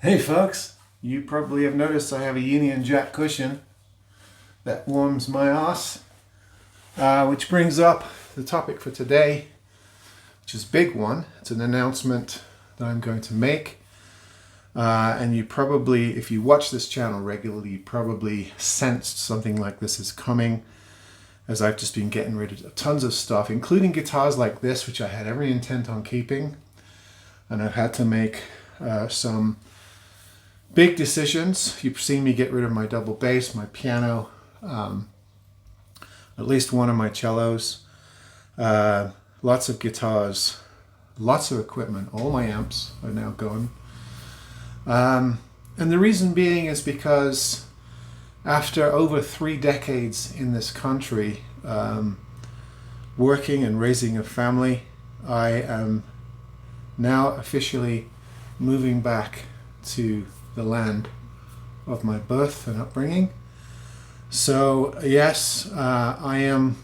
Hey folks, you probably have noticed I have a Union Jack cushion that warms my ass, which brings up the topic for today, which is a big one. It's an announcement that I'm going to make, and you probably, if you watch this channel regularly, you probably sensed something like this is coming, as I've just been getting rid of tons of stuff, including guitars like this, which I had every intent on keeping, and I've had to make some big decisions. You've seen me get rid of my double bass, my piano, at least one of my cellos, lots of guitars, lots of equipment. All my amps are now gone. And the reason being is because after over 3 decades in this country, working and raising a family, I am now officially moving back to the land of my birth and upbringing. So yes, I am,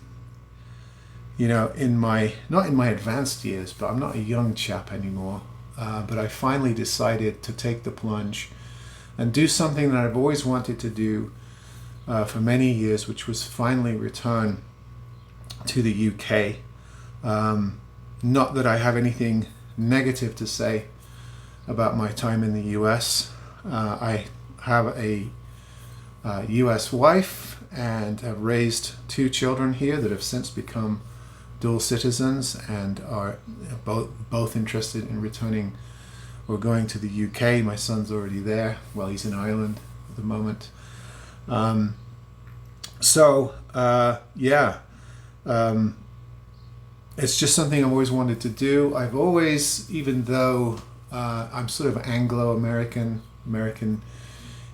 in my, not in my advanced years, but I'm not a young chap anymore. But I finally decided to take the plunge and do something that I've always wanted to do for many years, which was finally return to the UK. Not that I have anything negative to say about my time in the US. I have a US wife and have raised 2 children here that have since become dual citizens and are both interested in returning or going to the UK. My son's already there. Well, he's in Ireland at the moment. It's just something I've always wanted to do. I've always, even though I'm sort of Anglo-American, American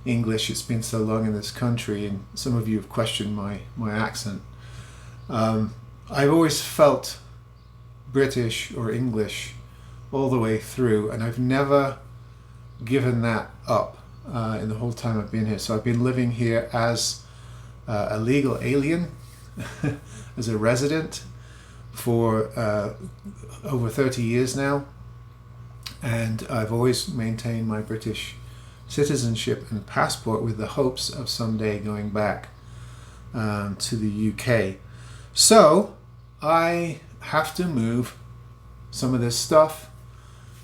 English, it's been so long in this country, and some of you have questioned my accent. I've always felt British or English all the way through, and I've never given that up in the whole time I've been here. So I've been living here as a legal alien, as a resident for over 30 years now, and I've always maintained my British citizenship and passport with the hopes of someday going back to the UK. So I have to move some of this stuff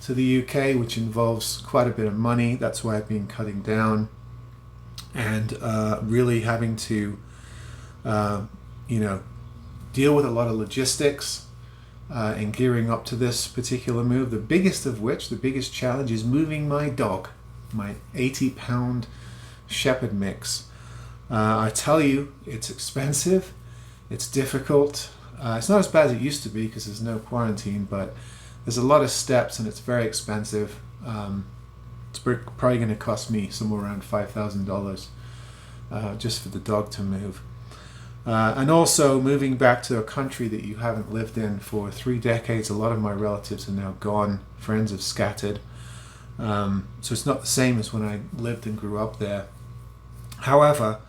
to the UK, which involves quite a bit of money. That's why I've been cutting down and really having to deal with a lot of logistics in gearing up to this particular move. The biggest challenge is moving my dog, my 80-pound shepherd mix. I tell you, it's expensive, it's difficult. It's not as bad as it used to be because there's no quarantine, but there's a lot of steps and it's very expensive. It's probably going to cost me somewhere around $5,000 just for the dog to move. And also moving back to a country that you haven't lived in for 3 decades. A lot of my relatives are now gone, friends have scattered. So it's not the same as when I lived and grew up there. However,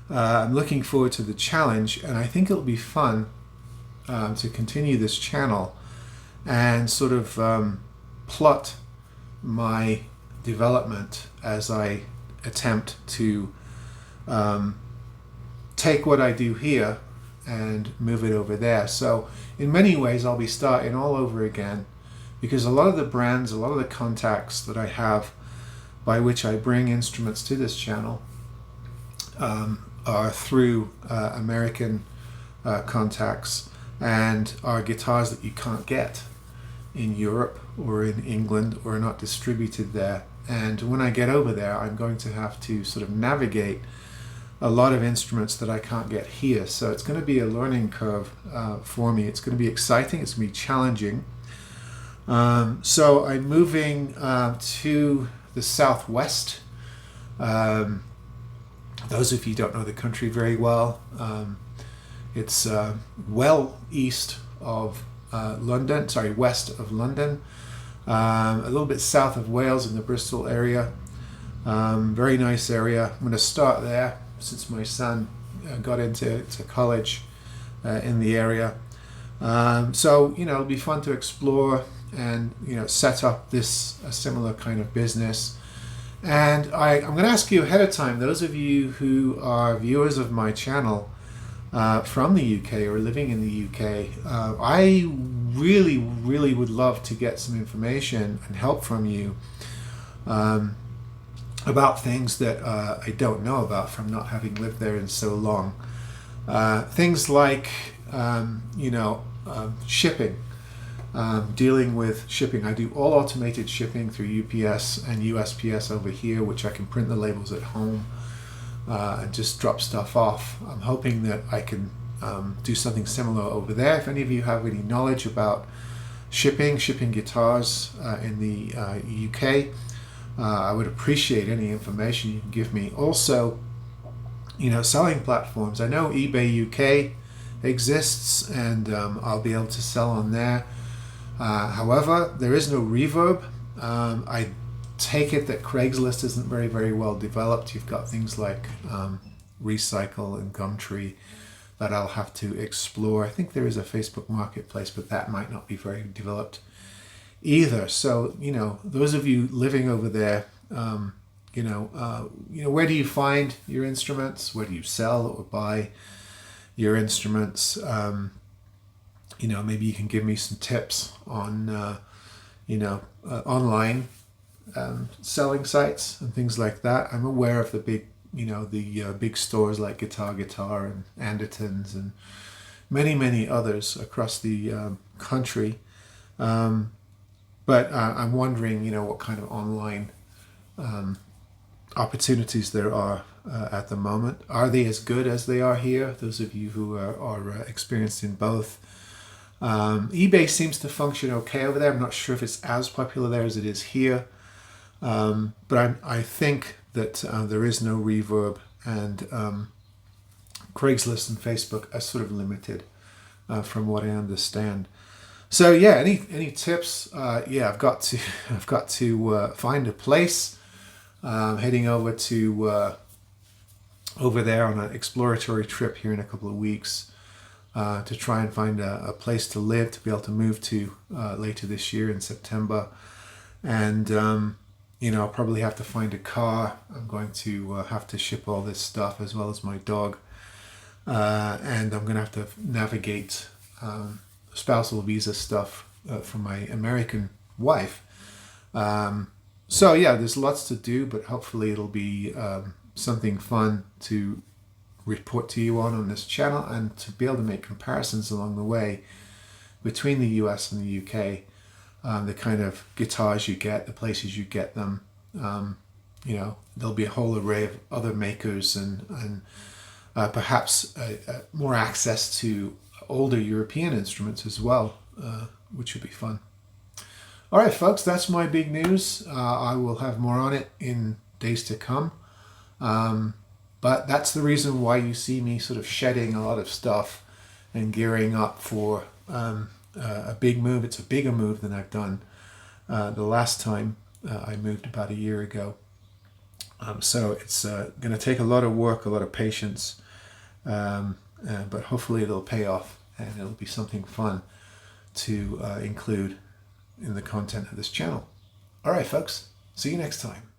I'm looking forward to the challenge, and I think it'll be fun to continue this channel and sort of plot my development as I attempt to take what I do here and move it over there. So in many ways I'll be starting all over again, because a lot of the brands, a lot of the contacts that I have by which I bring instruments to this channel are through American contacts, and are guitars that you can't get in Europe or in England or are not distributed there. And when I get over there, I'm going to have to sort of navigate a lot of instruments that I can't get here. So it's going to be a learning curve for me. It's going to be exciting. It's going to be challenging. So I'm moving to the southwest. Those of you who don't know the country very well, it's well east of west of London, a little bit south of Wales in the Bristol area. Very nice area. I'm going to start there since my son got into college in the area. So it'll be fun to explore and set up a similar kind of business And I'm going to ask you ahead of time, those of you who are viewers of my channel from the UK or living in the UK, I really, really would love to get some information and help from you about things that I don't know about from not having lived there in so long. Things like, shipping. Dealing with shipping. I do all automated shipping through UPS and USPS over here, which I can print the labels at home and just drop stuff off. I'm hoping that I can do something similar over there. If any of you have any knowledge about shipping guitars in the UK, I would appreciate any information you can give me. Also, selling platforms. I know eBay UK exists, and I'll be able to sell on there. However, there is no Reverb. I take it that Craigslist isn't very, very well developed. You've got things like Recycle and Gumtree that I'll have to explore. I think there is a Facebook Marketplace, but that might not be very developed either. So, those of you living over there, where do you find your instruments? Where do you sell or buy your instruments? Maybe you can give me some tips on, online selling sites and things like that. I'm aware of the big, big stores like Guitar and Andertons and many, many others across the country. But I'm wondering, what kind of online opportunities there are at the moment. Are they as good as they are here? Those of you who are experienced in both. eBay seems to function okay over there. I'm not sure if it's as popular there as it is here. But I think that there is no Reverb, and Craigslist and Facebook are sort of limited from what I understand. So yeah, any tips? I've got to find a place. Heading over to over there on an exploratory trip here in a couple of weeks to try and find a place to live, to be able to move to later this year in September. And I'll probably have to find a car. I'm going to have to ship all this stuff as well as my dog, and I'm going to have to navigate spousal visa stuff for my American wife. So yeah, there's lots to do, but hopefully it'll be something fun to report to you on this channel, and to be able to make comparisons along the way between the US and the UK, the kind of guitars you get, the places you get them. There'll be a whole array of other makers, and perhaps more access to older European instruments as well, which would be fun. All right, folks, that's my big news. I will have more on it in days to come. But that's the reason why you see me sort of shedding a lot of stuff and gearing up for a big move. It's a bigger move than I've done the last time I moved about a year ago. So it's going to take a lot of work, a lot of patience, but hopefully it'll pay off, and it'll be something fun to include in the content of this channel. All right, folks, see you next time.